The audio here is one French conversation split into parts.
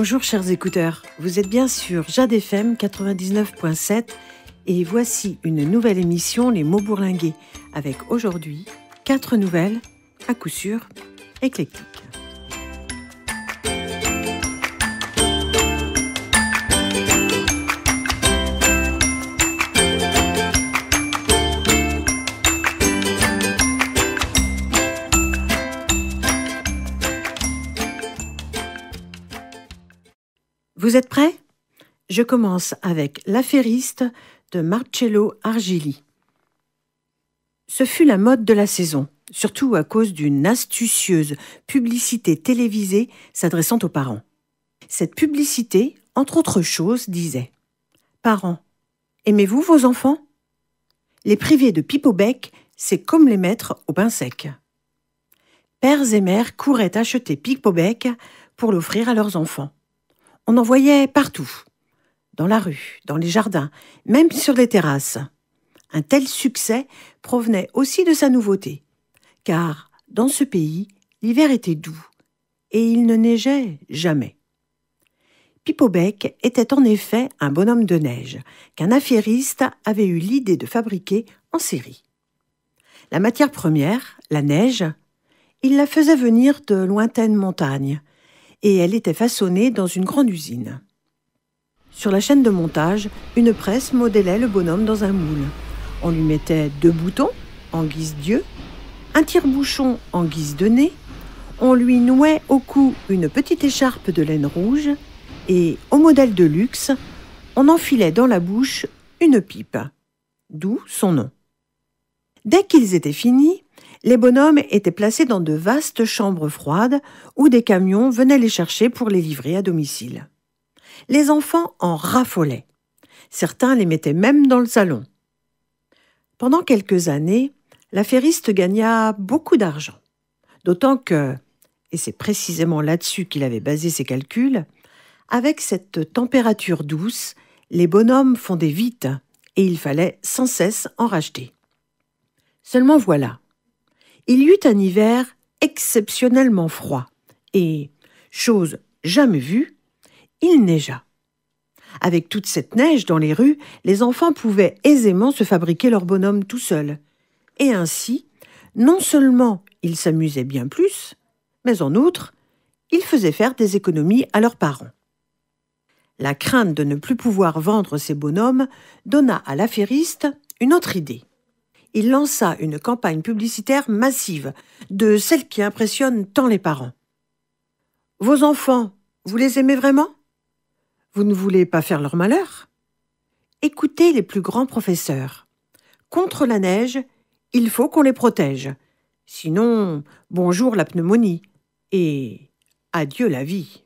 Bonjour chers écouteurs, vous êtes bien sur Jade FM 99.7 et voici une nouvelle émission Les mots bourlingués avec aujourd'hui 4 nouvelles à coup sûr éclectiques. Vous êtes prêts ? Je commence avec L'affairiste de Marcello Argili. Ce fut la mode de la saison, surtout à cause d'une astucieuse publicité télévisée s'adressant aux parents. Cette publicité, entre autres choses, disait « Parents, aimez-vous vos enfants ? Les priver de pipe au bec, c'est comme les mettre au pain sec. » Pères et mères couraient acheter pipe au bec pour l'offrir à leurs enfants. On en voyait partout, dans la rue, dans les jardins, même sur les terrasses. Un tel succès provenait aussi de sa nouveauté, car dans ce pays, l'hiver était doux et il ne neigeait jamais. Pipe au bec était en effet un bonhomme de neige qu'un affairiste avait eu l'idée de fabriquer en série. La matière première, la neige, il la faisait venir de lointaines montagnes, et elle était façonnée dans une grande usine. Sur la chaîne de montage, une presse modélait le bonhomme dans un moule. On lui mettait 2 boutons en guise d'yeux, un tire-bouchon en guise de nez, on lui nouait au cou une petite écharpe de laine rouge et, au modèle de luxe, on enfilait dans la bouche une pipe, d'où son nom. Dès qu'ils étaient finis, les bonhommes étaient placés dans de vastes chambres froides où des camions venaient les chercher pour les livrer à domicile. Les enfants en raffolaient. Certains les mettaient même dans le salon. Pendant quelques années, l'affairiste gagna beaucoup d'argent. D'autant que, et c'est précisément là-dessus qu'il avait basé ses calculs, avec cette température douce, les bonhommes fondaient vite et il fallait sans cesse en racheter. Seulement voilà. Il y eut un hiver exceptionnellement froid et, chose jamais vue, il neigea. Avec toute cette neige dans les rues, les enfants pouvaient aisément se fabriquer leur bonhomme tout seuls. Et ainsi, non seulement ils s'amusaient bien plus, mais en outre, ils faisaient faire des économies à leurs parents. La crainte de ne plus pouvoir vendre ces bonhommes donna à l'affairiste une autre idée. Il lança une campagne publicitaire massive, de celles qui impressionnent tant les parents. « Vos enfants, vous les aimez vraiment ? Vous ne voulez pas faire leur malheur ? Écoutez les plus grands professeurs. Contre la neige, il faut qu'on les protège. Sinon, bonjour la pneumonie et adieu la vie. »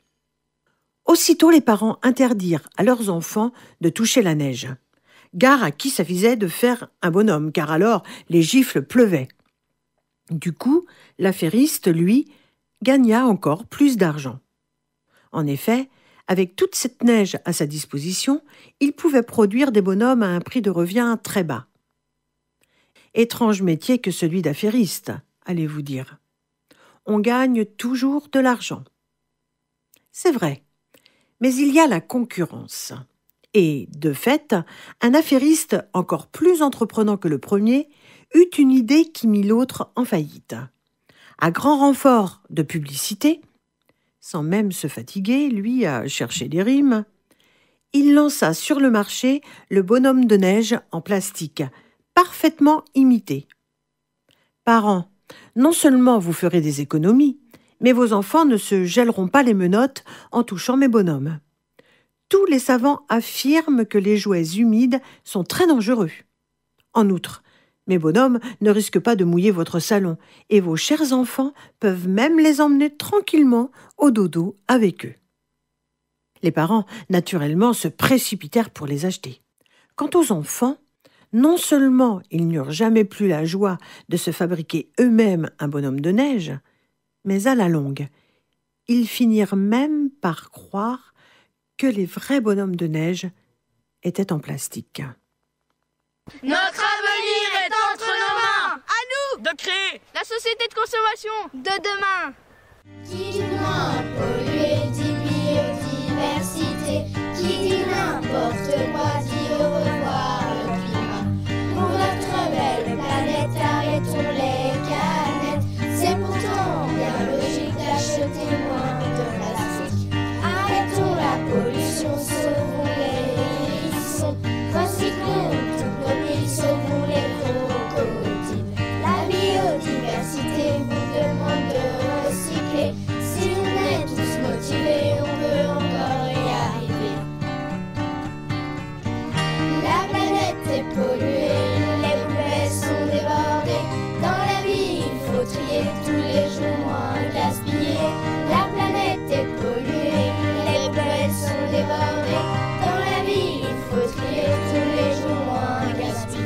Aussitôt, les parents interdirent à leurs enfants de toucher la neige. Gare à qui s'avisait de faire un bonhomme, car alors les gifles pleuvaient. Du coup, l'affairiste, lui, gagna encore plus d'argent. En effet, avec toute cette neige à sa disposition, il pouvait produire des bonhommes à un prix de revient très bas. Étrange métier que celui d'affairiste, allez-vous dire. On gagne toujours de l'argent. C'est vrai, mais il y a la concurrence. Et, de fait, un affairiste encore plus entreprenant que le premier eut une idée qui mit l'autre en faillite. À grand renfort de publicité, sans même se fatiguer, lui, à chercher des rimes, il lança sur le marché le bonhomme de neige en plastique, parfaitement imité. Parents, non seulement vous ferez des économies, mais vos enfants ne se gèleront pas les menottes en touchant mes bonhommes. Tous les savants affirment que les jouets humides sont très dangereux. En outre, mes bonhommes ne risquent pas de mouiller votre salon et vos chers enfants peuvent même les emmener tranquillement au dodo avec eux. Les parents, naturellement, se précipitèrent pour les acheter. Quant aux enfants, non seulement ils n'eurent jamais plus la joie de se fabriquer eux-mêmes un bonhomme de neige, mais à la longue, ils finirent même par croire que les vrais bonhommes de neige étaient en plastique. Notre avenir est entre nos mains. À nous de créer la société de consommation de demain. Qui du moins polluer, diminue, est polluée, les poubelles sont débordées. Dans la vie, il faut trier tous les jours, moins gaspiller. La planète est polluée, les poubelles sont débordées. Dans la vie, il faut trier tous les jours, moins gaspiller.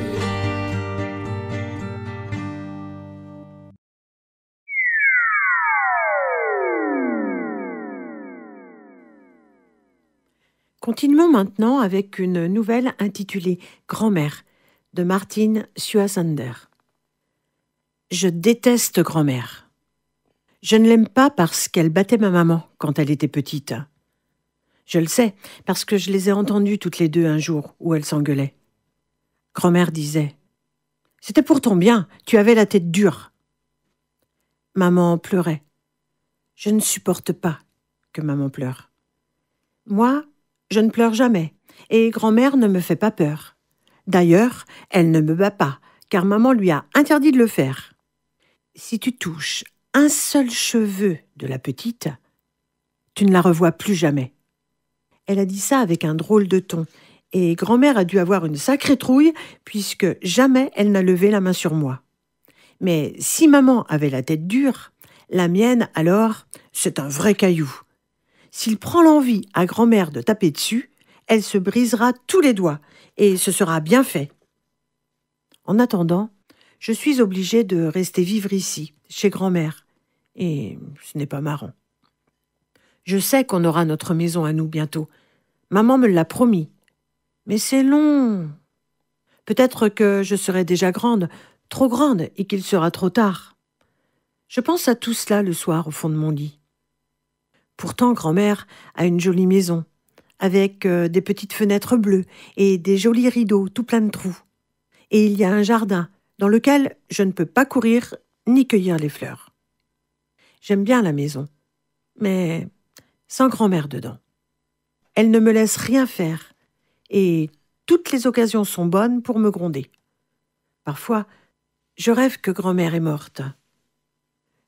Continuons maintenant avec une nouvelle intitulée « Grand-mère » de Martine Suasander. Je déteste grand-mère. Je ne l'aime pas parce qu'elle battait ma maman quand elle était petite. Je le sais parce que je les ai entendues toutes les deux un jour où elles s'engueulaient. Grand-mère disait « C'était pour ton bien, tu avais la tête dure. » Maman pleurait. Je ne supporte pas que maman pleure. Moi, je ne pleure jamais, et grand-mère ne me fait pas peur. D'ailleurs, elle ne me bat pas, car maman lui a interdit de le faire. Si tu touches un seul cheveu de la petite, tu ne la revois plus jamais. Elle a dit ça avec un drôle de ton, et grand-mère a dû avoir une sacrée trouille, puisque jamais elle n'a levé la main sur moi. Mais si maman avait la tête dure, la mienne, alors, c'est un vrai caillou. S'il prend l'envie à grand-mère de taper dessus, elle se brisera tous les doigts, et ce sera bien fait. En attendant, je suis obligée de rester vivre ici, chez grand-mère, et ce n'est pas marrant. Je sais qu'on aura notre maison à nous bientôt. Maman me l'a promis. Mais c'est long. Peut-être que je serai déjà grande, trop grande, et qu'il sera trop tard. Je pense à tout cela le soir au fond de mon lit. Pourtant, grand-mère a une jolie maison, avec des petites fenêtres bleues et des jolis rideaux tout pleins de trous. Et il y a un jardin dans lequel je ne peux pas courir ni cueillir les fleurs. J'aime bien la maison, mais sans grand-mère dedans. Elle ne me laisse rien faire, et toutes les occasions sont bonnes pour me gronder. Parfois, je rêve que grand-mère est morte.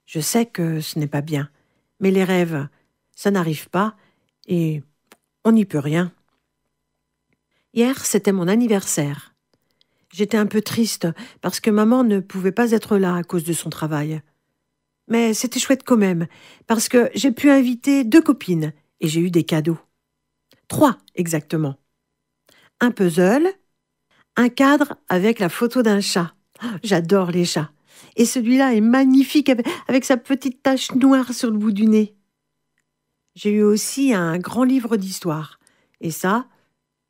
Je sais que ce n'est pas bien, mais les rêves, ça n'arrive pas et on n'y peut rien. Hier, c'était mon anniversaire. J'étais un peu triste parce que maman ne pouvait pas être là à cause de son travail. Mais c'était chouette quand même, parce que j'ai pu inviter 2 copines et j'ai eu des cadeaux. 3 exactement. Un puzzle, un cadre avec la photo d'un chat. Oh, j'adore les chats. Et celui-là est magnifique avec sa petite tache noire sur le bout du nez. J'ai eu aussi un grand livre d'histoire. Et ça,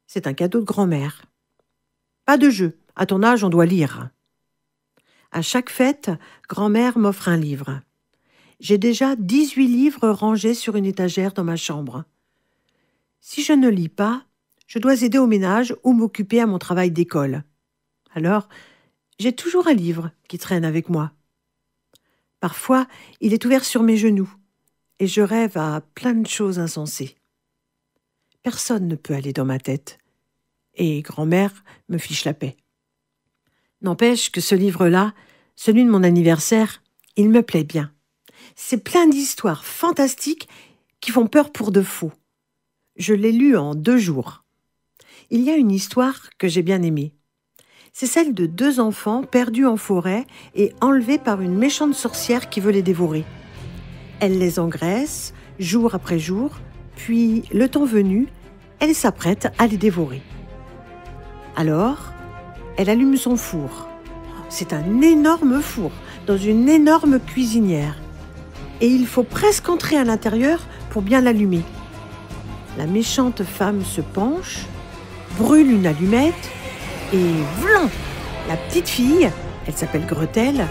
c'est un cadeau de grand-mère. Pas de jeu. À ton âge, on doit lire. À chaque fête, grand-mère m'offre un livre. J'ai déjà 18 livres rangés sur une étagère dans ma chambre. Si je ne lis pas, je dois aider au ménage ou m'occuper à mon travail d'école. Alors, j'ai toujours un livre qui traîne avec moi. Parfois, il est ouvert sur mes genoux et je rêve à plein de choses insensées. Personne ne peut aller dans ma tête et grand-mère me fiche la paix. N'empêche que ce livre-là, celui de mon anniversaire, il me plaît bien. C'est plein d'histoires fantastiques qui font peur pour de faux. Je l'ai lu en 2 jours. Il y a une histoire que j'ai bien aimée. C'est celle de 2 enfants perdus en forêt et enlevés par une méchante sorcière qui veut les dévorer. Elle les engraisse jour après jour, puis, le temps venu, elle s'apprête à les dévorer. Alors, elle allume son four. C'est un énorme four, dans une énorme cuisinière. Et il faut presque entrer à l'intérieur pour bien l'allumer. La méchante femme se penche, brûle une allumette, et vlan! La petite fille, elle s'appelle Gretel,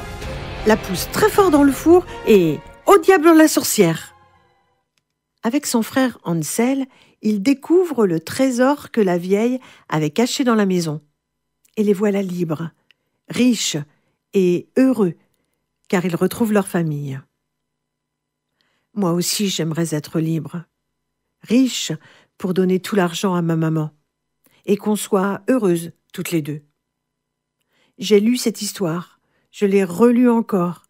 la pousse très fort dans le four et au diable la sorcière! Avec son frère Hansel, il découvre le trésor que la vieille avait caché dans la maison. Et les voilà libres, riches et heureux, car ils retrouvent leur famille. Moi aussi, j'aimerais être libre, riche pour donner tout l'argent à ma maman, et qu'on soit heureuses toutes les 2. J'ai lu cette histoire, je l'ai relue encore,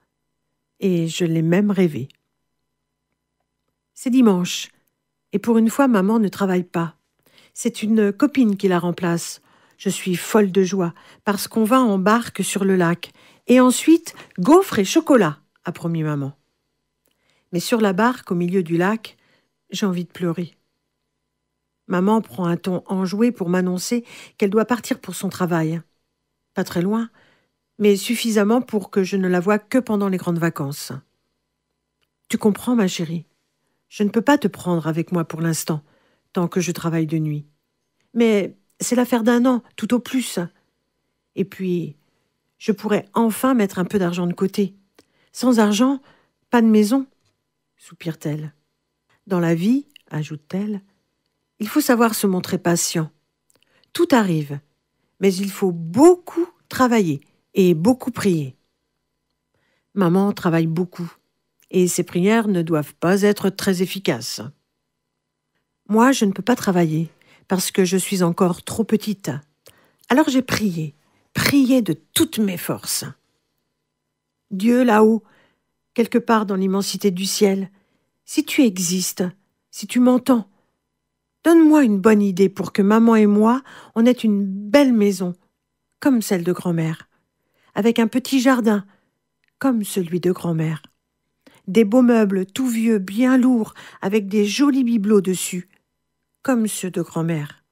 et je l'ai même rêvée. C'est dimanche, et pour une fois, maman ne travaille pas. C'est une copine qui la remplace, Je suis folle de joie parce qu'on va en barque sur le lac. Et ensuite, gaufres et chocolat, a promis maman. Mais sur la barque, au milieu du lac, j'ai envie de pleurer. Maman prend un ton enjoué pour m'annoncer qu'elle doit partir pour son travail. Pas très loin, mais suffisamment pour que je ne la voie que pendant les grandes vacances. Tu comprends, ma chérie? Je ne peux pas te prendre avec moi pour l'instant, tant que je travaille de nuit. Mais c'est l'affaire d'un an, tout au plus. Et puis, je pourrais enfin mettre un peu d'argent de côté. Sans argent, pas de maison, soupire-t-elle. Dans la vie, ajoute-t-elle, il faut savoir se montrer patient. Tout arrive, mais il faut beaucoup travailler et beaucoup prier. Maman travaille beaucoup, et ses prières ne doivent pas être très efficaces. Moi, je ne peux pas travailler, parce que je suis encore trop petite. Alors j'ai prié de toutes mes forces. Dieu, là-haut, quelque part dans l'immensité du ciel, si tu existes, si tu m'entends, donne-moi une bonne idée pour que maman et moi, on ait une belle maison, comme celle de grand-mère, avec un petit jardin, comme celui de grand-mère. Des beaux meubles tout vieux, bien lourds, avec des jolis bibelots dessus, comme ceux de grand-mère.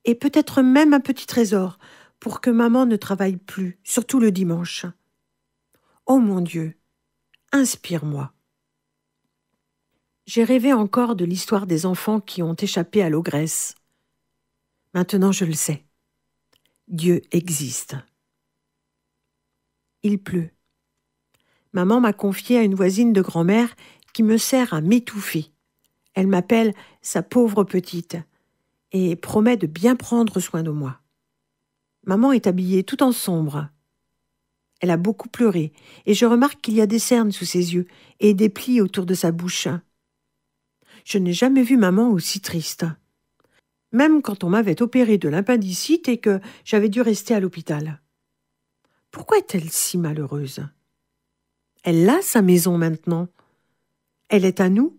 Et peut-être même un petit trésor, pour que maman ne travaille plus, surtout le dimanche. Oh mon Dieu, inspire-moi. J'ai rêvé encore de l'histoire des enfants qui ont échappé à l'ogresse. Maintenant je le sais. Dieu existe. Il pleut. Maman m'a confié à une voisine de grand-mère qui me sert à m'étouffer. Elle m'appelle sa pauvre petite et promet de bien prendre soin de moi. Maman est habillée tout en sombre. Elle a beaucoup pleuré et je remarque qu'il y a des cernes sous ses yeux et des plis autour de sa bouche. Je n'ai jamais vu maman aussi triste. Même quand on m'avait opéré de l'appendicite et que j'avais dû rester à l'hôpital. Pourquoi est-elle si malheureuse? Elle a sa maison maintenant. Elle est à nous.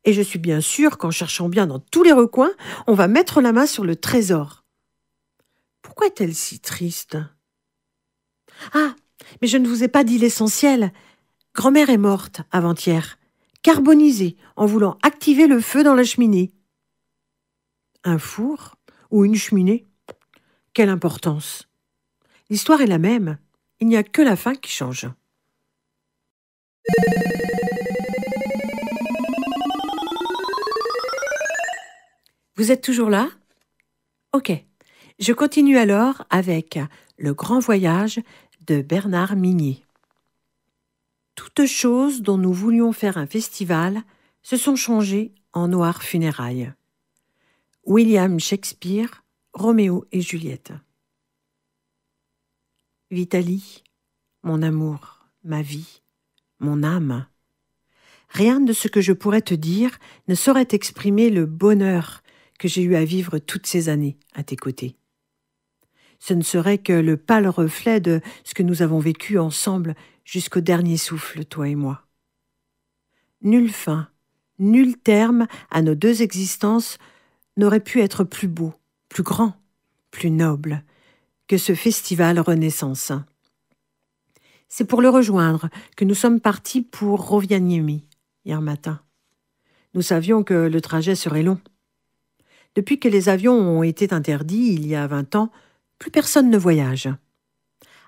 Et je suis bien sûre qu'en cherchant bien dans tous les recoins, on va mettre la main sur le trésor. Pourquoi est-elle si triste? Ah, mais je ne vous ai pas dit l'essentiel. Grand-mère est morte avant-hier, carbonisée en voulant activer le feu dans la cheminée. Un four ou une cheminée? Quelle importance! L'histoire est la même, il n'y a que la fin qui change. Vous êtes toujours là? Ok, je continue alors avec Le Grand Voyage de Bernard Minier. Toutes choses dont nous voulions faire un festival se sont changées en noires funérailles. William Shakespeare, Roméo et Juliette. Vitalie, mon amour, ma vie, mon âme. Rien de ce que je pourrais te dire ne saurait exprimer le bonheur que j'ai eu à vivre toutes ces années à tes côtés. Ce ne serait que le pâle reflet de ce que nous avons vécu ensemble jusqu'au dernier souffle, toi et moi. Nulle fin, nul terme à nos deux existences n'aurait pu être plus beau, plus grand, plus noble que ce festival Renaissance. C'est pour le rejoindre que nous sommes partis pour Rovaniemi hier matin. Nous savions que le trajet serait long. Depuis que les avions ont été interdits il y a 20 ans, plus personne ne voyage.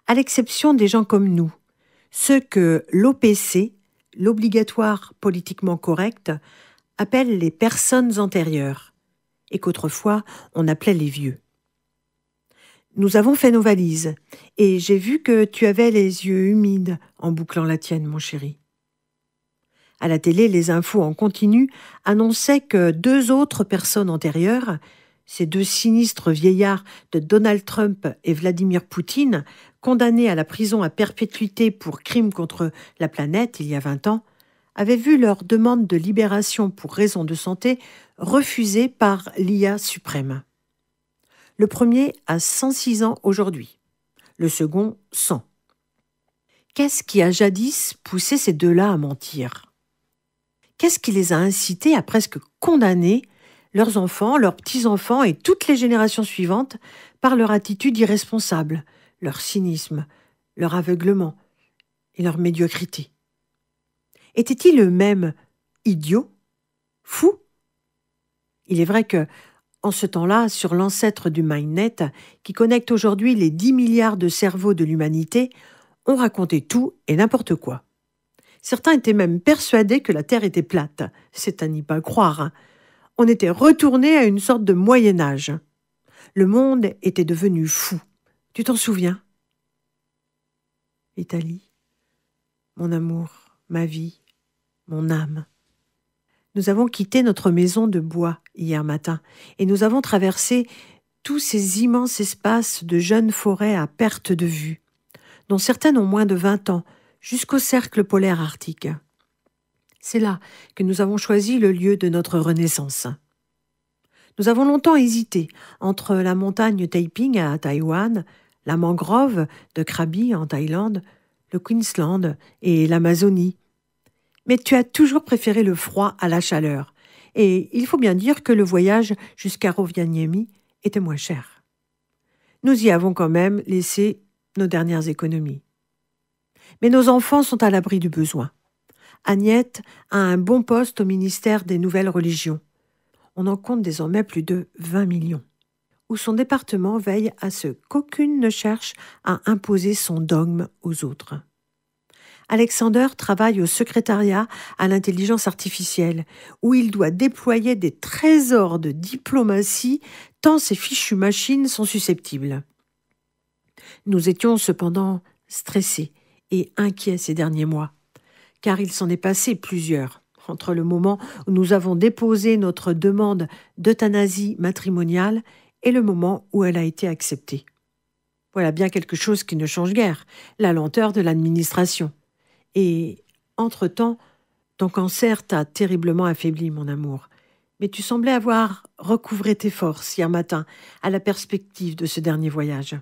À l'exception des gens comme nous, ceux que l'OPC, l'obligatoire politiquement correct, appelle les personnes antérieures, et qu'autrefois on appelait les vieux. Nous avons fait nos valises, et j'ai vu que tu avais les yeux humides en bouclant la tienne, mon chéri. À la télé, les infos en continu annonçaient que 2 autres personnes antérieures, ces 2 sinistres vieillards de Donald Trump et Vladimir Poutine, condamnés à la prison à perpétuité pour crimes contre la planète il y a 20 ans, avaient vu leur demande de libération pour raison de santé refusée par l'IA suprême. Le premier a 106 ans aujourd'hui, le second 100. Qu'est-ce qui a jadis poussé ces 2-là à mentir ? Qu'est-ce qui les a incités à presque condamner leurs enfants, leurs petits-enfants et toutes les générations suivantes par leur attitude irresponsable, leur cynisme, leur aveuglement et leur médiocrité. Étaient-ils eux-mêmes idiots, fous? Il est vrai que, en ce temps-là, sur l'ancêtre du MindNet, qui connecte aujourd'hui les 10 milliards de cerveaux de l'humanité, on racontait tout et n'importe quoi. Certains étaient même persuadés que la Terre était plate. C'est à n'y pas croire. Hein. On était retourné à une sorte de Moyen-Âge. Le monde était devenu fou. Tu t'en souviens? Italie, mon amour, ma vie, mon âme. Nous avons quitté notre maison de bois hier matin et nous avons traversé tous ces immenses espaces de jeunes forêts à perte de vue, dont certaines ont moins de 20 ans, jusqu'au cercle polaire arctique. C'est là que nous avons choisi le lieu de notre renaissance. Nous avons longtemps hésité entre la montagne Taiping à Taïwan, la mangrove de Krabi en Thaïlande, le Queensland et l'Amazonie. Mais tu as toujours préféré le froid à la chaleur, et il faut bien dire que le voyage jusqu'à Rovaniemi était moins cher. Nous y avons quand même laissé nos dernières économies. Mais nos enfants sont à l'abri du besoin. Agnette a un bon poste au ministère des Nouvelles Religions. On en compte désormais plus de 20 millions. Où son département veille à ce qu'aucune ne cherche à imposer son dogme aux autres. Alexander travaille au secrétariat à l'intelligence artificielle, où il doit déployer des trésors de diplomatie tant ces fichues machines sont susceptibles. Nous étions cependant stressés et inquiets ces derniers mois, car il s'en est passé plusieurs, entre le moment où nous avons déposé notre demande d'euthanasie matrimoniale et le moment où elle a été acceptée. Voilà bien quelque chose qui ne change guère, la lenteur de l'administration. Et, entre-temps, ton cancer t'a terriblement affaibli, mon amour. Mais tu semblais avoir recouvré tes forces hier matin à la perspective de ce dernier voyage.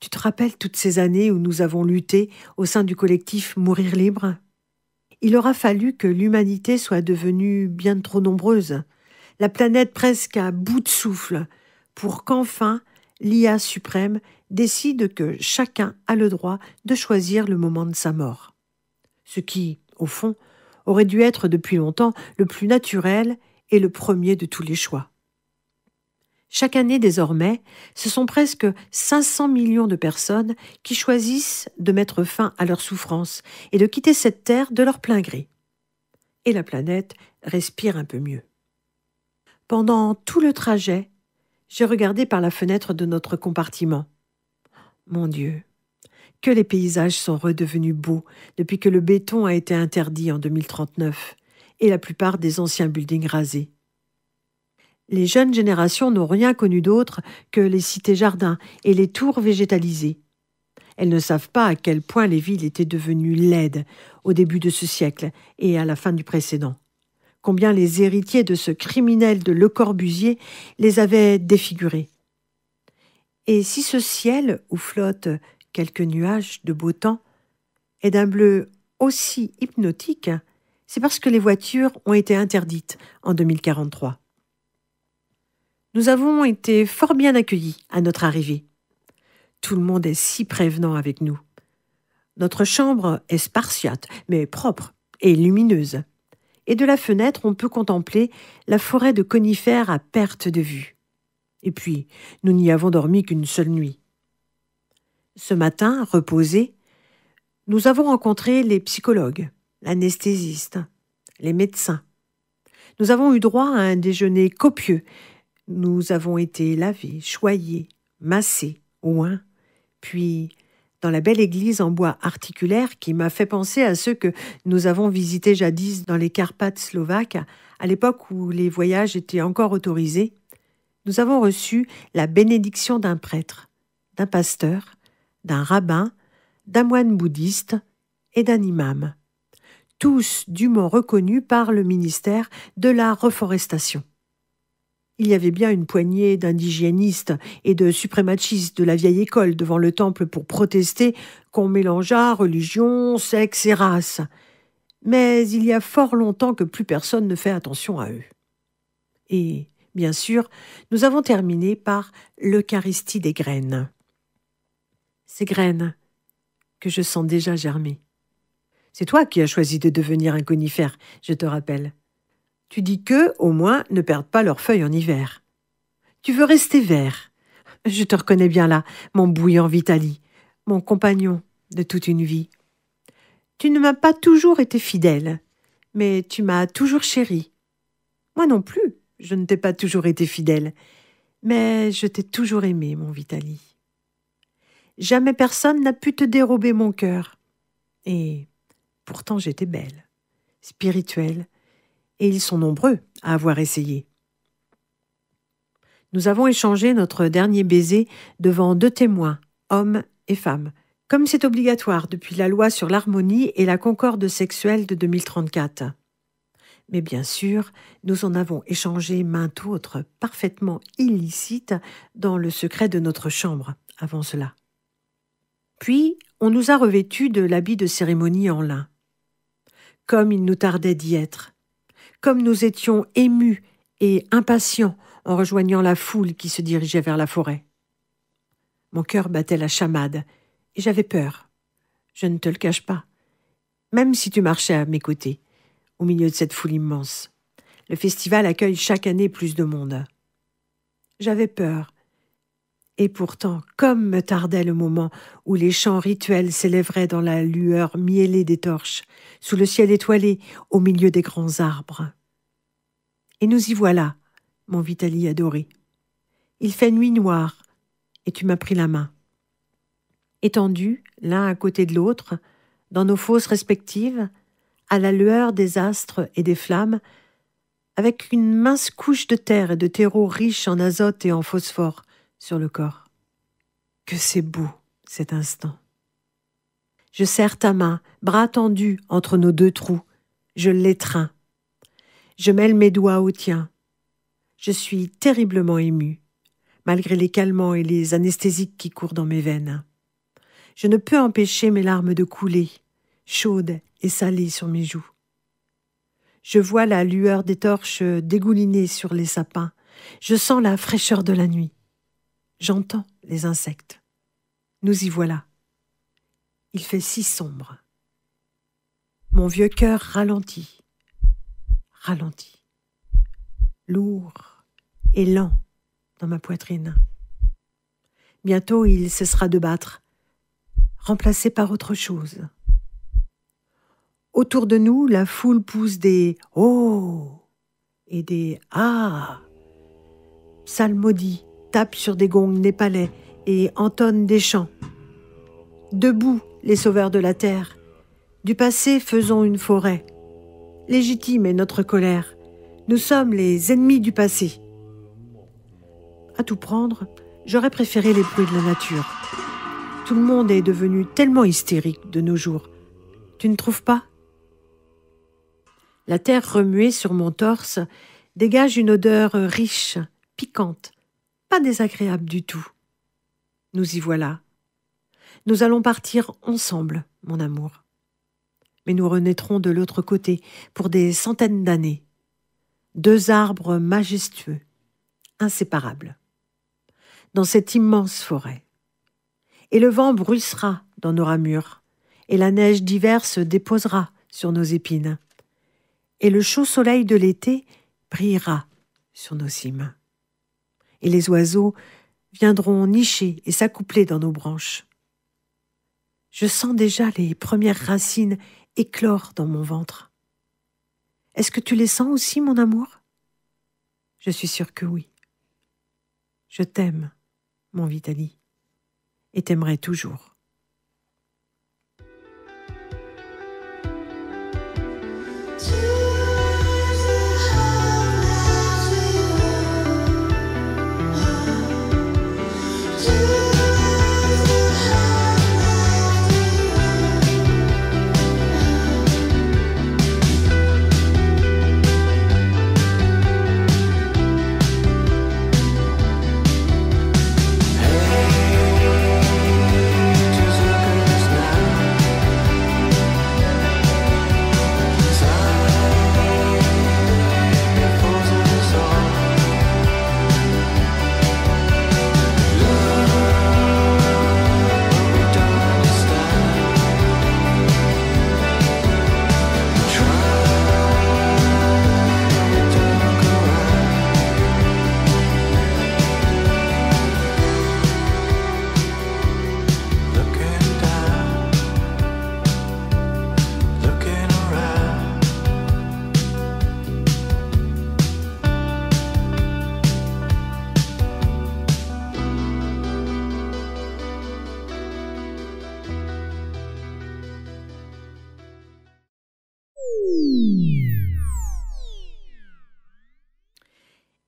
Tu te rappelles toutes ces années où nous avons lutté au sein du collectif Mourir libre? Il aura fallu que l'humanité soit devenue bien trop nombreuse, la planète presque à bout de souffle, pour qu'enfin l'IA suprême décide que chacun a le droit de choisir le moment de sa mort. Ce qui, au fond, aurait dû être depuis longtemps le plus naturel et le premier de tous les choix. Chaque année désormais, ce sont presque 500 millions de personnes qui choisissent de mettre fin à leur souffrance et de quitter cette terre de leur plein gré. Et la planète respire un peu mieux. Pendant tout le trajet, j'ai regardé par la fenêtre de notre compartiment. Mon Dieu, que les paysages sont redevenus beaux depuis que le béton a été interdit en 2039 et la plupart des anciens buildings rasés. Les jeunes générations n'ont rien connu d'autre que les cités-jardins et les tours végétalisées. Elles ne savent pas à quel point les villes étaient devenues laides au début de ce siècle et à la fin du précédent. Combien les héritiers de ce criminel de Le Corbusier les avaient défigurés. Et si ce ciel où flottent quelques nuages de beau temps est d'un bleu aussi hypnotique, c'est parce que les voitures ont été interdites en 2043. Nous avons été fort bien accueillis à notre arrivée. Tout le monde est si prévenant avec nous. Notre chambre est spartiate, mais propre et lumineuse. Et de la fenêtre, on peut contempler la forêt de conifères à perte de vue. Et puis, nous n'y avons dormi qu'une seule nuit. Ce matin, reposés, nous avons rencontré les psychologues, l'anesthésiste, les médecins. Nous avons eu droit à un déjeuner copieux. Nous avons été lavés, choyés, massés, oints, puis dans la belle église en bois articulaire qui m'a fait penser à ceux que nous avons visités jadis dans les Carpates slovaques, à l'époque où les voyages étaient encore autorisés, nous avons reçu la bénédiction d'un prêtre, d'un pasteur, d'un rabbin, d'un moine bouddhiste et d'un imam, tous dûment reconnus par le ministère de la Reforestation. Il y avait bien une poignée d'indigénistes et de suprémacistes de la vieille école devant le temple pour protester qu'on mélangeât religion, sexe et race. Mais il y a fort longtemps que plus personne ne fait attention à eux. Et, bien sûr, nous avons terminé par l'Eucharistie des graines. Ces graines que je sens déjà germer. C'est toi qui as choisi de devenir un conifère, je te rappelle. Tu dis qu'eux, au moins, ne perdent pas leurs feuilles en hiver. Tu veux rester vert. Je te reconnais bien là, mon bouillant Vitali, mon compagnon de toute une vie. Tu ne m'as pas toujours été fidèle, mais tu m'as toujours chéri. Moi non plus, je ne t'ai pas toujours été fidèle, mais je t'ai toujours aimé, mon Vitali. Jamais personne n'a pu te dérober mon cœur. Et pourtant j'étais belle, spirituelle, et ils sont nombreux à avoir essayé. Nous avons échangé notre dernier baiser devant 2 témoins, hommes et femmes, comme c'est obligatoire depuis la loi sur l'harmonie et la concorde sexuelle de 2034. Mais bien sûr, nous en avons échangé maintes autres, parfaitement illicites, dans le secret de notre chambre, avant cela. Puis, on nous a revêtus de l'habit de cérémonie en lin. Comme il nous tardait d'y être, comme nous étions émus et impatients en rejoignant la foule qui se dirigeait vers la forêt. Mon cœur battait la chamade, et j'avais peur. Je ne te le cache pas, même si tu marchais à mes côtés, au milieu de cette foule immense. Le festival accueille chaque année plus de monde. J'avais peur. Et pourtant, comme me tardait le moment où les chants rituels s'élèveraient dans la lueur miellée des torches, sous le ciel étoilé, au milieu des grands arbres. Et nous y voilà, mon Vitali adoré. Il fait nuit noire, et tu m'as pris la main. Étendus, l'un à côté de l'autre, dans nos fosses respectives, à la lueur des astres et des flammes, avec une mince couche de terre et de terreau riche en azote et en phosphore sur le corps. Que c'est beau, cet instant. Je serre ta main, bras tendus entre nos 2 trous. Je l'étreins. Je mêle mes doigts aux tiens. Je suis terriblement émue, malgré les calmants et les anesthésiques qui courent dans mes veines. Je ne peux empêcher mes larmes de couler, chaudes et salées sur mes joues. Je vois la lueur des torches dégouliner sur les sapins. Je sens la fraîcheur de la nuit. J'entends les insectes. Nous y voilà. Il fait si sombre. Mon vieux cœur ralentit, lourd et lent dans ma poitrine. Bientôt il cessera de battre, remplacé par autre chose. Autour de nous, la foule pousse des « oh » et des « ah ». Psalmodie, tape sur des gongs népalais et entonne des chants. Debout, les sauveurs de la terre, du passé faisons une forêt. Légitime est notre colère, nous sommes les ennemis du passé. À tout prendre, j'aurais préféré les bruits de la nature. Tout le monde est devenu tellement hystérique de nos jours. Tu ne trouves pas ? La terre remuée sur mon torse dégage une odeur riche, piquante, pas désagréable du tout. Nous y voilà. Nous allons partir ensemble, mon amour. Mais nous renaîtrons de l'autre côté pour des centaines d'années. 2 arbres majestueux, inséparables, dans cette immense forêt. Et le vent bruissera dans nos ramures, et la neige d'hiver se déposera sur nos épines, et le chaud soleil de l'été brillera sur nos cimes. Et les oiseaux viendront nicher et s'accoupler dans nos branches. Je sens déjà les premières racines éclore dans mon ventre. Est-ce que tu les sens aussi, mon amour ? Je suis sûre que oui. Je t'aime, mon Vitali, et t'aimerai toujours.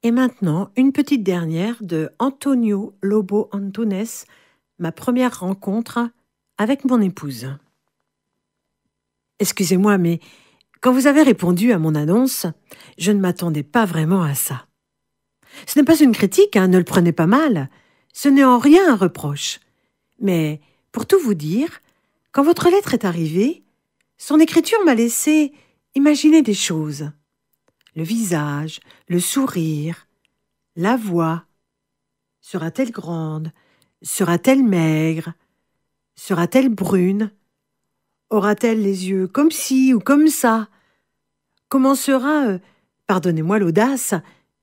Et maintenant, une petite dernière de Antonio Lobo Antunes, ma première rencontre avec mon épouse. Excusez-moi, mais quand vous avez répondu à mon annonce, je ne m'attendais pas vraiment à ça. Ce n'est pas une critique, ne le prenez pas mal. Ce n'est en rien un reproche. Mais, pour tout vous dire, quand votre lettre est arrivée, son écriture m'a laissé imaginer des choses. Le visage, le sourire, la voix. Sera-t-elle grande? Sera-t-elle maigre? Sera-t-elle brune? Aura-t-elle les yeux comme ci ou comme ça? Comment sera, pardonnez-moi l'audace,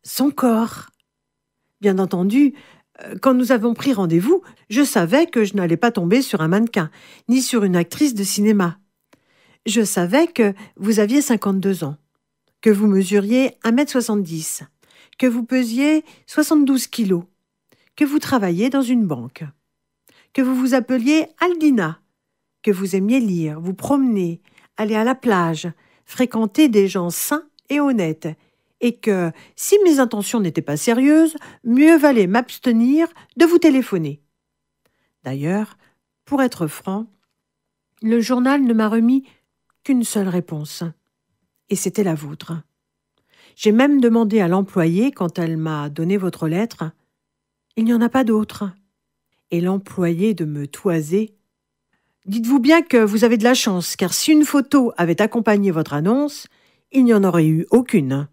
son corps? Bien entendu, quand nous avons pris rendez-vous, je savais que je n'allais pas tomber sur un mannequin, ni sur une actrice de cinéma. Je savais que vous aviez 52 ans, que vous mesuriez 1,70 m, que vous pesiez 72 kilos, que vous travailliez dans une banque, que vous vous appeliez Aldina, que vous aimiez lire, vous promener, aller à la plage, fréquenter des gens sains et honnêtes, et que, si mes intentions n'étaient pas sérieuses, mieux valait m'abstenir de vous téléphoner. D'ailleurs, pour être franc, le journal ne m'a remis qu'une seule réponse, et c'était la vôtre. J'ai même demandé à l'employée, quand elle m'a donné votre lettre, « Il n'y en a pas d'autre ?» Et l'employée de me toiser, « Dites-vous bien que vous avez de la chance, car si une photo avait accompagné votre annonce, il n'y en aurait eu aucune. »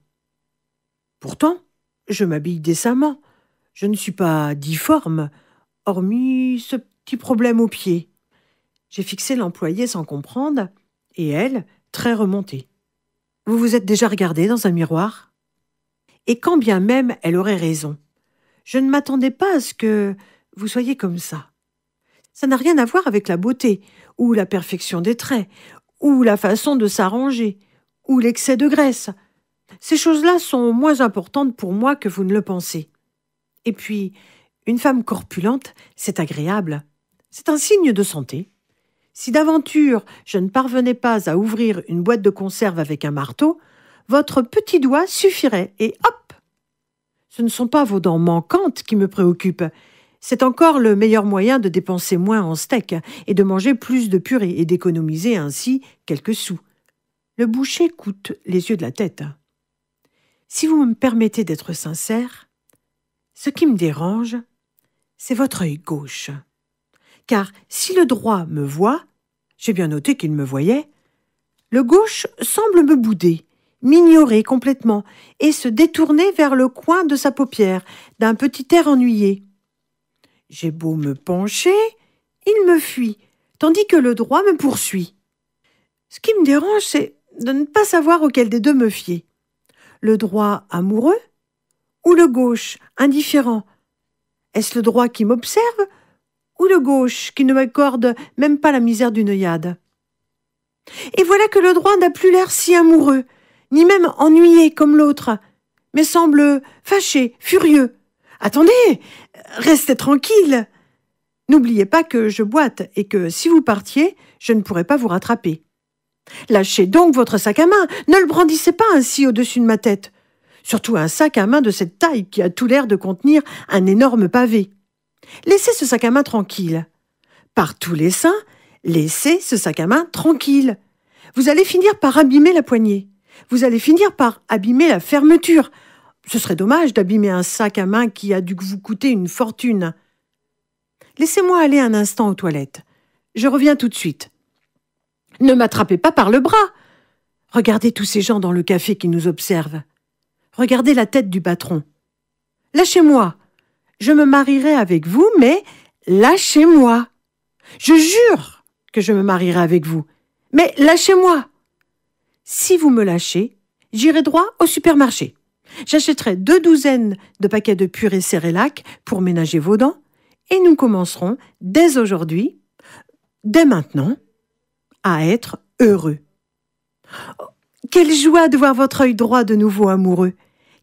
Pourtant, je m'habille décemment. Je ne suis pas difforme, hormis ce petit problème au pied. J'ai fixé l'employée sans comprendre, et elle, très remontée. « Vous vous êtes déjà regardé dans un miroir ?» Et quand bien même elle aurait raison, je ne m'attendais pas à ce que vous soyez comme ça. Ça n'a rien à voir avec la beauté, ou la perfection des traits, ou la façon de s'arranger, ou l'excès de graisse. Ces choses-là sont moins importantes pour moi que vous ne le pensez. Et puis, une femme corpulente, c'est agréable. C'est un signe de santé. Si d'aventure je ne parvenais pas à ouvrir une boîte de conserve avec un marteau, votre petit doigt suffirait et hop! Ce ne sont pas vos dents manquantes qui me préoccupent. C'est encore le meilleur moyen de dépenser moins en steak et de manger plus de purée et d'économiser ainsi quelques sous. Le boucher coûte les yeux de la tête. Si vous me permettez d'être sincère, ce qui me dérange, c'est votre œil gauche. Car si le droit me voit, j'ai bien noté qu'il me voyait, le gauche semble me bouder, m'ignorer complètement et se détourner vers le coin de sa paupière d'un petit air ennuyé. J'ai beau me pencher, il me fuit, tandis que le droit me poursuit. Ce qui me dérange, c'est de ne pas savoir auquel des deux me fier. Le droit amoureux ou le gauche indifférent? Est-ce le droit qui m'observe ou le gauche qui ne m'accorde même pas la misère d'une œillade? Et voilà que le droit n'a plus l'air si amoureux, ni même ennuyé comme l'autre, mais semble fâché, furieux. Attendez, restez tranquille. N'oubliez pas que je boite et que si vous partiez, je ne pourrais pas vous rattraper. Lâchez donc votre sac à main, ne le brandissez pas ainsi au-dessus de ma tête. Surtout un sac à main de cette taille qui a tout l'air de contenir un énorme pavé. Laissez ce sac à main tranquille. Par tous les saints, laissez ce sac à main tranquille. Vous allez finir par abîmer la poignée. Vous allez finir par abîmer la fermeture. Ce serait dommage d'abîmer un sac à main qui a dû vous coûter une fortune. Laissez-moi aller un instant aux toilettes. Je reviens tout de suite. Ne m'attrapez pas par le bras. Regardez tous ces gens dans le café qui nous observent. Regardez la tête du patron. Lâchez-moi. Je me marierai avec vous, mais lâchez-moi. Je jure que je me marierai avec vous, mais lâchez-moi. Si vous me lâchez, j'irai droit au supermarché. J'achèterai 2 douzaines de paquets de purée Cérélac pour ménager vos dents et nous commencerons dès aujourd'hui, dès maintenant, à être heureux. Oh, quelle joie de voir votre œil droit de nouveau amoureux.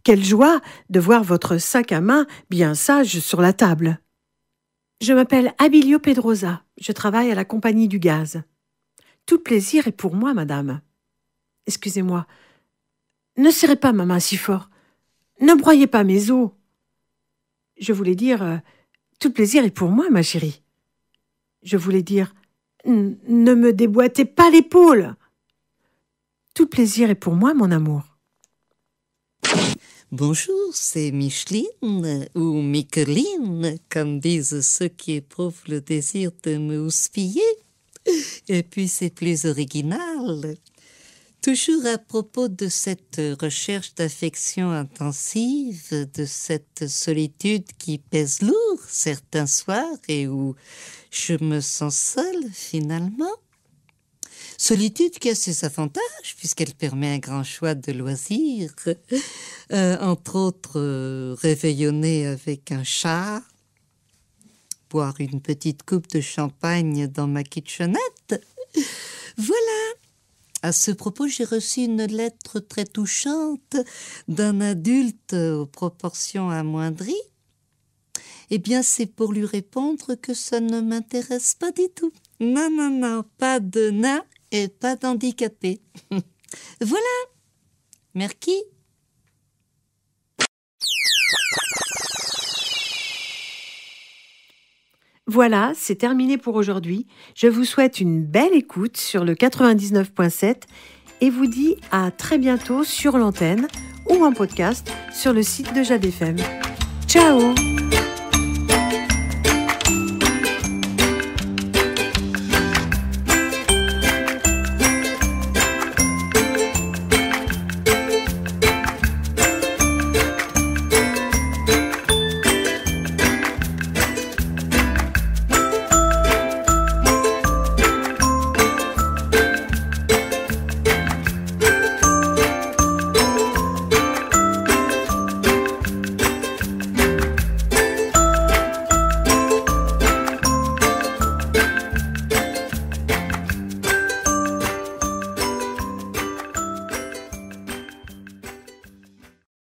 Quelle joie de voir votre sac à main bien sage sur la table. Je m'appelle Abilio Pedrosa. Je travaille à la compagnie du gaz. Tout plaisir est pour moi, madame. Excusez-moi. Ne serrez pas ma main si fort. Ne broyez pas mes os. Je voulais dire, tout plaisir est pour moi, ma chérie. Je voulais dire, ne me déboîtez pas l'épaule. Tout plaisir est pour moi, mon amour. Bonjour, c'est Micheline, ou Micheline, comme disent ceux qui éprouvent le désir de me houspiller. Et puis c'est plus original. Toujours à propos de cette recherche d'affection intensive, de cette solitude qui pèse lourd certains soirs et où je me sens seule finalement. Solitude qui a ses avantages puisqu'elle permet un grand choix de loisirs, entre autres réveillonner avec un chat, boire une petite coupe de champagne dans ma kitchenette. Voilà. À ce propos, j'ai reçu une lettre très touchante d'un adulte aux proportions amoindries. Eh bien, c'est pour lui répondre que ça ne m'intéresse pas du tout. Non, pas de nain et pas d'handicapé. Voilà. Merci. Voilà, c'est terminé pour aujourd'hui. Je vous souhaite une belle écoute sur le 99.7 et vous dis à très bientôt sur l'antenne ou en podcast sur le site de Jade FM. Ciao!